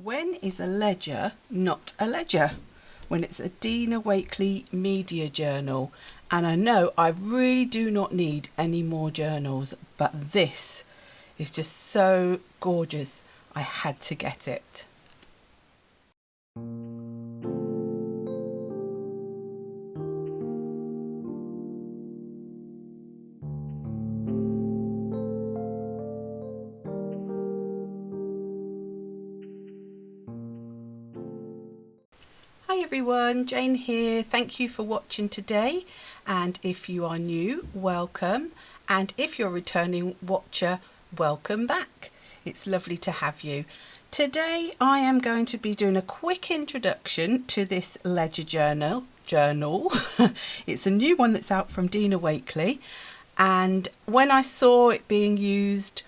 When is a ledger not a ledger? When it's a Dina Wakley media journal. And I know I really do not need any more journals, but this is just so gorgeous. I had to get it. Hi everyone, Jane here. Thank you for watching today, and if you are new, welcome, and if you're a returning watcher, welcome back. It's lovely to have you. Today I am going to be doing a quick introduction to this ledger journal. It's a new one that's out from Dina Wakley, and when I saw it being used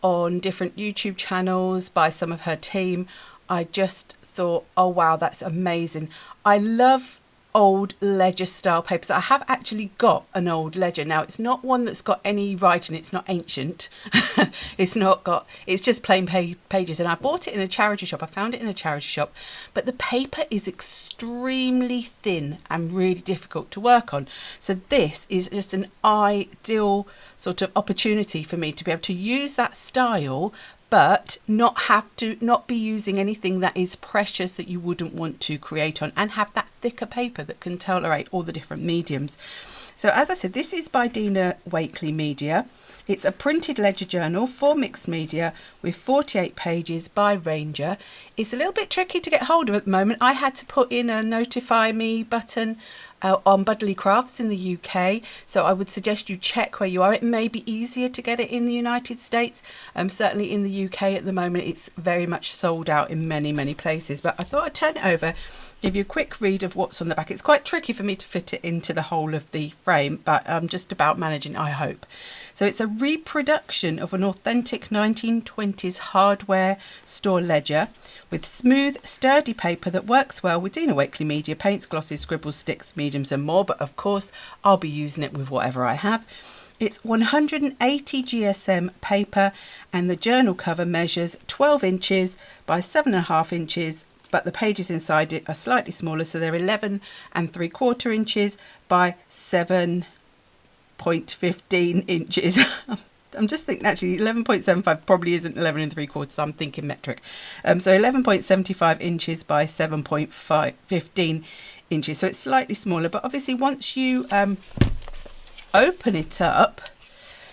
on different YouTube channels by some of her team, I just thought, oh wow, that's amazing. I love old ledger style papers. I have actually got an old ledger. Now it's not one that's got any writing, it's not ancient. It's just plain pages, and I bought it in a charity shop. I found it in a charity shop, but the paper is extremely thin and really difficult to work on. So this is just an ideal sort of opportunity for me to be able to use that style, but not be using anything that is precious that you wouldn't want to create on, and have that thicker paper that can tolerate all the different mediums. So as I said, this is by Dina Wakley Media. It's a printed ledger journal for mixed media with 48 pages by Ranger. It's a little bit tricky to get hold of at the moment. I had to put in a notify me button on Budley Crafts in the UK, so I would suggest you check where you are. It may be easier to get it in the United States. Certainly in the UK at the moment it's very much sold out in many places, but I thought I'd turn it over, give you a quick read of what's on the back. It's quite tricky for me to fit it into the whole of the frame, but I'm just about managing, I hope. So it's a reproduction of an authentic 1920s hardware store ledger with smooth, sturdy paper that works well with Dina Wakley Media paints, glosses, scribbles, sticks, mediums and more, but of course I'll be using it with whatever I have. It's 180 GSM paper, and the journal cover measures 12 inches by 7.5 inches, but the pages inside it are slightly smaller, so they're 11 3/4 inches by 7.15 inches. I'm just thinking actually 11.75 probably isn't 11 3/4, so I'm thinking metric. So 11.75 inches by 7.15 inches, so it's slightly smaller, but obviously once you open it up,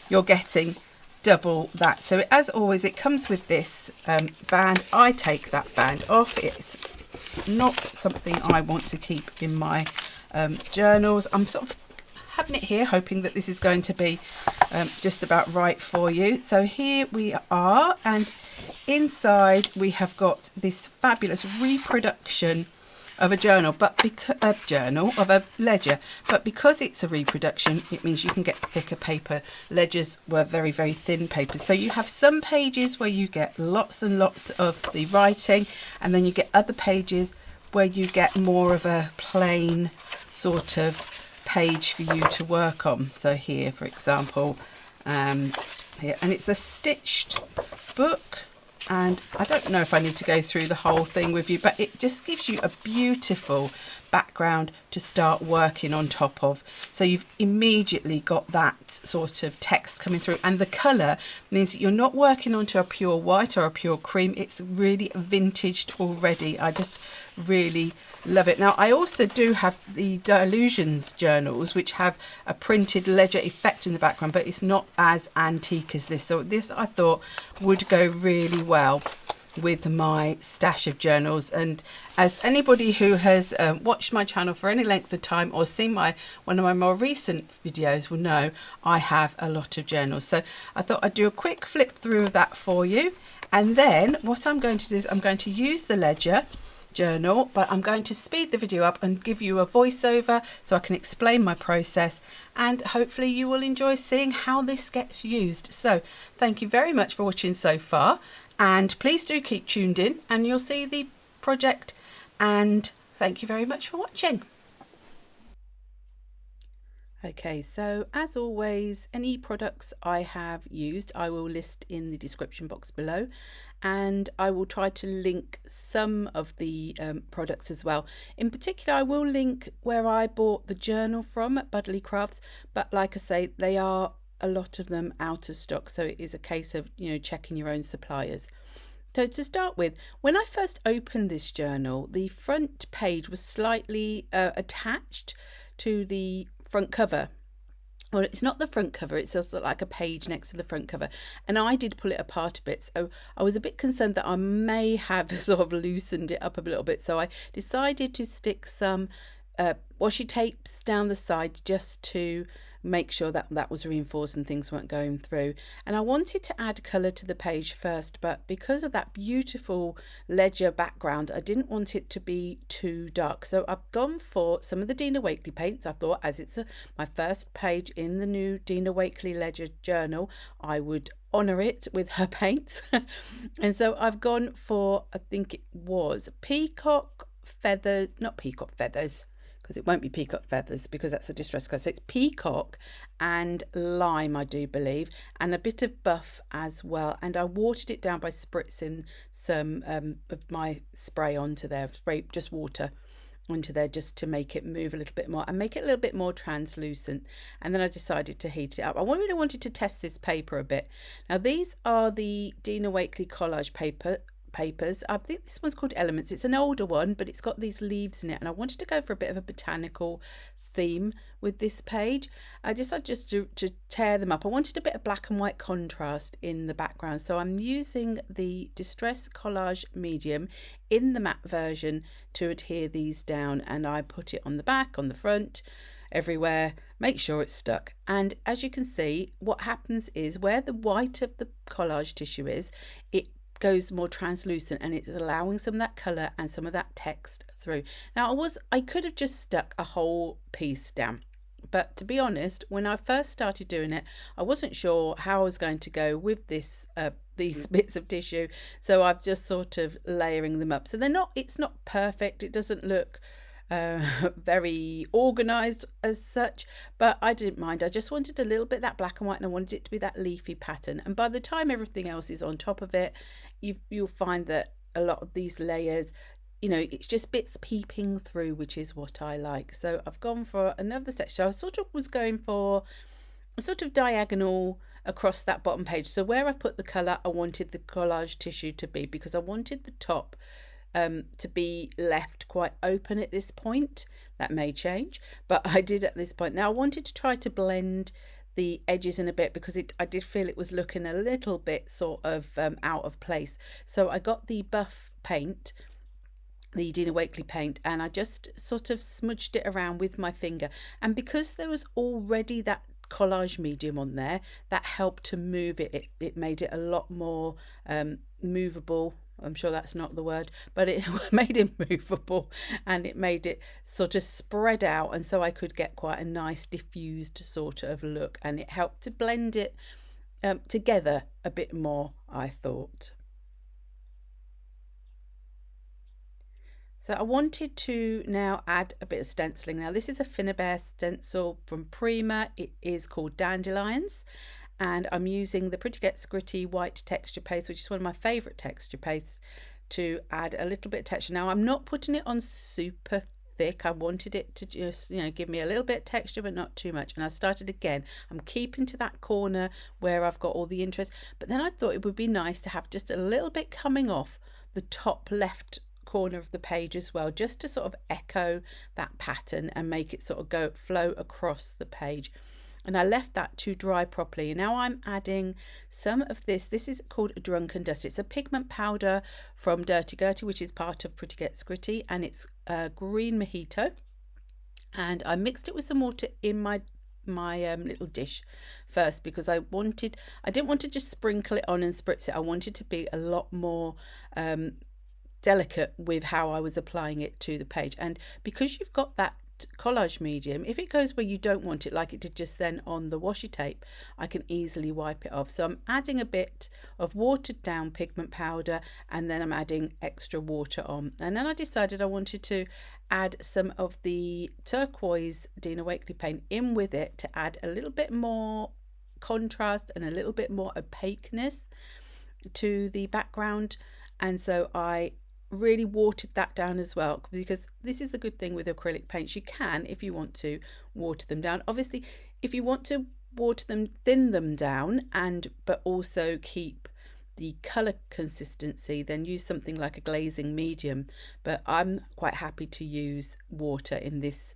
you're getting double that. So as always, it comes with this band. I take that band off. It's not something I want to keep in my journals. I'm sort of having it here, hoping that this is going to be just about right for you. So here we are, and inside we have got this fabulous reproduction of a journal, but of a ledger, but because it's a reproduction, it means you can get thicker paper. Ledgers were very thin papers, so you have some pages where you get lots and lots of the writing, and then you get other pages where you get more of a plain sort of page for you to work on. So here, for example, and here, and it's a stitched book. And I don't know if I need to go through the whole thing with you, but it just gives you a beautiful background to start working on top of. So you've immediately got that sort of text coming through, and the colour means that you're not working onto a pure white or a pure cream. It's really vintaged already. I just really love it. Now I also do have the Dandelions journals, which have a printed ledger effect in the background, but it's not as antique as this. So this I thought would go really well with my stash of journals. And as anybody who has watched my channel for any length of time or seen one of my more recent videos will know, I have a lot of journals. So I thought I'd do a quick flip through of that for you, and then what I'm going to do is I'm going to use the ledger journal, but I'm going to speed the video up and give you a voiceover so I can explain my process, and hopefully you will enjoy seeing how this gets used. So thank you very much for watching so far, and please do keep tuned in and you'll see the project, and thank you very much for watching. Okay, so as always, any products I have used, I will list in the description box below, and I will try to link some of the products as well. In particular, I will link where I bought the journal from at Budley Crafts, but like I say, they are a lot of them out of stock, so it is a case of, you know, checking your own suppliers. So to start with, when I first opened this journal, the front page was slightly attached to the front cover. Well, it's not the front cover, it's just like a page next to the front cover. And I did pull it apart a bit, so I was a bit concerned that I may have sort of loosened it up a little bit. So I decided to stick some washi tapes down the side just to make sure that that was reinforced and things weren't going through. And I wanted to add colour to the page first, but because of that beautiful ledger background, I didn't want it to be too dark. So I've gone for some of the Dina Wakley paints. I thought, as it's my first page in the new Dina Wakley ledger journal, I would honour it with her paints. And so I've gone for, I think it was Peacock feather, not peacock feathers, because it won't be peacock feathers because that's a distress colour. So it's peacock and lime, I do believe, and a bit of buff as well. And I watered it down by spritzing some of my spray onto there, just water onto there, just to make it move a little bit more and make it a little bit more translucent. And then I decided to heat it up. I really wanted to test this paper a bit. Now these are the Dina Wakley collage papers. I think this one's called Elements. It's an older one, but it's got these leaves in it, and I wanted to go for a bit of a botanical theme with this page. I decided just to tear them up. I wanted a bit of black and white contrast in the background, so I'm using the Distress Collage medium in the matte version to adhere these down, and I put it on the back, on the front, everywhere, make sure it's stuck. And as you can see, what happens is where the white of the collage tissue is, it goes more translucent, and it's allowing some of that colour and some of that text through. Now I could have just stuck a whole piece down, but to be honest, when I first started doing it, I wasn't sure how I was going to go with this these bits of tissue, so I've just sort of layering them up. So it's not perfect, it doesn't look very organized as such, but I didn't mind. I just wanted a little bit of that black and white, and I wanted it to be that leafy pattern. And by the time everything else is on top of it, you'll find that a lot of these layers, you know, it's just bits peeping through, which is what I like. So I've gone for another section. So I sort of was going for a sort of diagonal across that bottom page. So where I put the colour, I wanted the collage tissue to be, because I wanted the top to be left quite open at this point. That may change, but I did at this point. Now I wanted to try to blend the edges in a bit, because I did feel it was looking a little bit sort of out of place. So I got the buff paint, the Dina Wakley paint, and I just sort of smudged it around with my finger. And because there was already that collage medium on there, that helped to move it. It made it a lot more movable. I'm sure that's not the word, but it made it movable, and it made it sort of spread out, and so I could get quite a nice diffused sort of look, and it helped to blend it together a bit more, I thought. So I wanted to now add a bit of stenciling. Now this is a Finnabair stencil from Prima. It is called Dandelions, and I'm using the Pretty Gets Gritty white texture paste, which is one of my favourite texture pastes, to add a little bit of texture. Now I'm not putting it on super thick. I wanted it to just, you know, give me a little bit of texture, but not too much. And I started again. I'm keeping to that corner where I've got all the interest, but then I thought it would be nice to have just a little bit coming off the top left corner of the page as well, just to sort of echo that pattern and make it sort of flow across the page. And I left that to dry properly. Now I'm adding some of this. This is called a Drunken Dust. It's a pigment powder from Gurty, which is part of Pretty Gets Gritty, and it's green Mojito. And I mixed it with some water in my little dish first, because I didn't want to just sprinkle it on and spritz it. I wanted to be a lot more delicate with how I was applying it to the page. And because you've got that collage medium, if it goes where you don't want it, like it did just then on the washi tape, I can easily wipe it off. So I'm adding a bit of watered down pigment powder, and then I'm adding extra water on. And then I decided I wanted to add some of the turquoise Dina Wakley paint in with it to add a little bit more contrast and a little bit more opaqueness to the background. And so I really watered that down as well, because this is the good thing with acrylic paints. You can, if you want to, water them down. Obviously, if you want to water them, thin them down, but also keep the color consistency, then use something like a glazing medium. But I'm quite happy to use water in this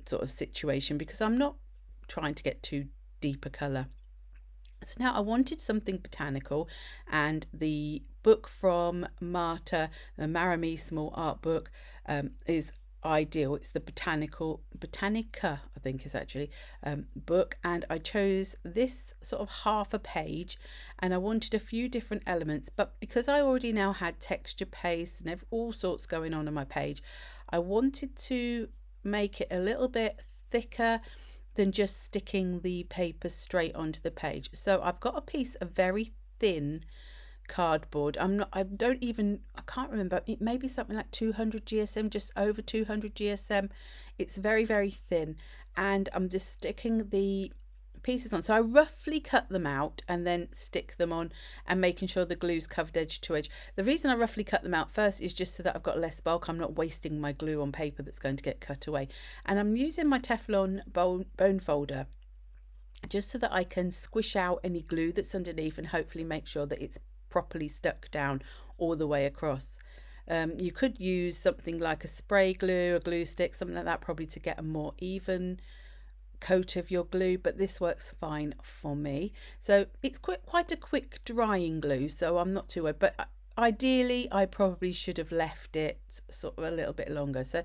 sort of situation, because I'm not trying to get too deep a color. So now I wanted something botanical, and the book from Marta, the Maremi Small Art book, is ideal. It's the Botanica, I think is actually book, and I chose this sort of half a page, and I wanted a few different elements, but because I already now had texture paste and all sorts going on my page, I wanted to make it a little bit thicker than just sticking the paper straight onto the page. So I've got a piece of very thin cardboard. I can't remember, it may be something like 200 GSM, just over 200 GSM. It's very, very thin, and I'm just sticking the pieces on. So I roughly cut them out and then stick them on, and making sure the glue's covered edge to edge. The reason I roughly cut them out first is just so that I've got less bulk. I'm not wasting my glue on paper that's going to get cut away. And I'm using my Teflon bone folder just so that I can squish out any glue that's underneath and hopefully make sure that it's properly stuck down all the way across. You could use something like a spray glue, a glue stick, something like that, probably to get a more even coat of your glue, but this works fine for me. So it's quite a quick drying glue, so I'm not too worried, but ideally I probably should have left it sort of a little bit longer. So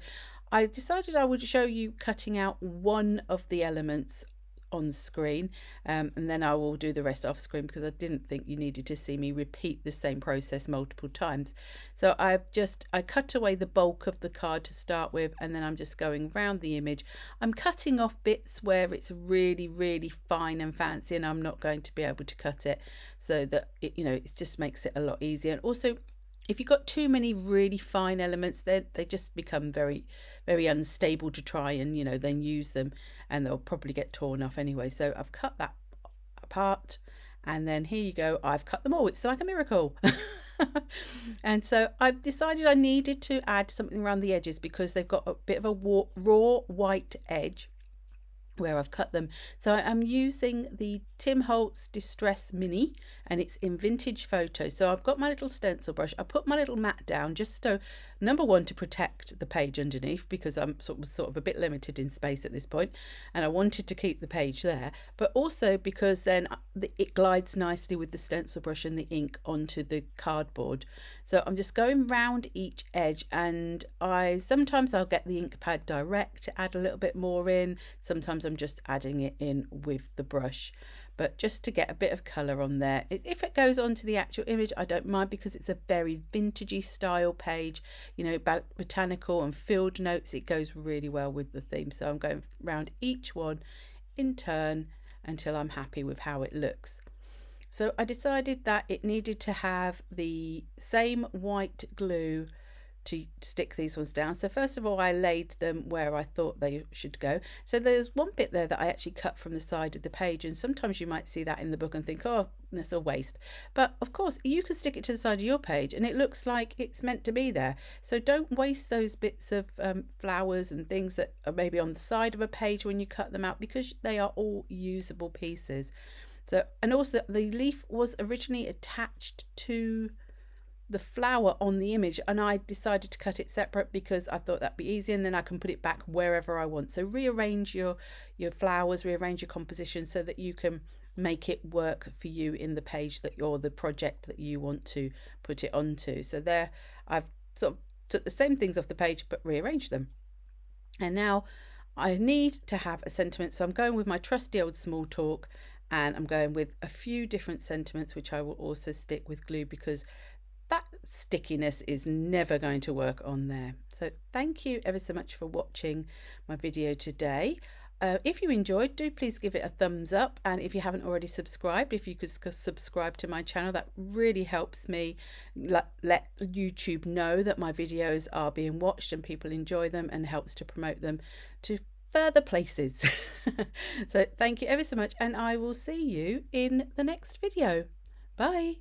I decided I would show you cutting out one of the elements on screen, and then I will do the rest off screen, because I didn't think you needed to see me repeat the same process multiple times. So I cut away the bulk of the card to start with, and then I'm just going around the image. I'm cutting off bits where it's really, really fine and fancy, and I'm not going to be able to cut it, so that it just makes it a lot easier. And also, if you've got too many really fine elements, they just become very, very unstable to try and then use them, and they'll probably get torn off anyway. So I've cut that apart, and then here you go, I've cut them all. It's like a miracle. And so I've decided I needed to add something around the edges, because they've got a bit of a raw white edge where I've cut them. So I'm using the Tim Holtz Distress Mini, and it's in vintage photos. So I've got my little stencil brush. I put my little mat down just so, number one, to protect the page underneath, because I'm sort of a bit limited in space at this point, and I wanted to keep the page there, but also because then it glides nicely with the stencil brush and the ink onto the cardboard. So I'm just going round each edge, and sometimes I'll get the ink pad direct to add a little bit more in. Sometimes I'm just adding it in with the brush, but just to get a bit of colour on there. If it goes onto the actual image, I don't mind, because it's a very vintagey style page, botanical and field notes. It goes really well with the theme. So I'm going around each one in turn until I'm happy with how it looks. So I decided that it needed to have the same white glue to stick these ones down. So first of all, I laid them where I thought they should go. So there's one bit there that I actually cut from the side of the page, and sometimes you might see that in the book and think, oh, that's a waste. But of course, you can stick it to the side of your page and it looks like it's meant to be there. So don't waste those bits of flowers and things that are maybe on the side of a page when you cut them out, because they are all usable pieces. So, and also the leaf was originally attached to the flower on the image, and I decided to cut it separate because I thought that'd be easy, and then I can put it back wherever I want. So rearrange your flowers, rearrange your composition so that you can make it work for you in the page or the project that you want to put it onto. So there I've sort of took the same things off the page but rearranged them. And now I need to have a sentiment, so I'm going with my trusty old small talk, and I'm going with a few different sentiments which I will also stick with glue, because that stickiness is never going to work on there. So thank you ever so much for watching my video today. If you enjoyed, do please give it a thumbs up, and if you haven't already subscribed, if you could subscribe to my channel, that really helps me let YouTube know that my videos are being watched and people enjoy them, and helps to promote them to further places. So thank you ever so much, and I will see you in the next video. Bye.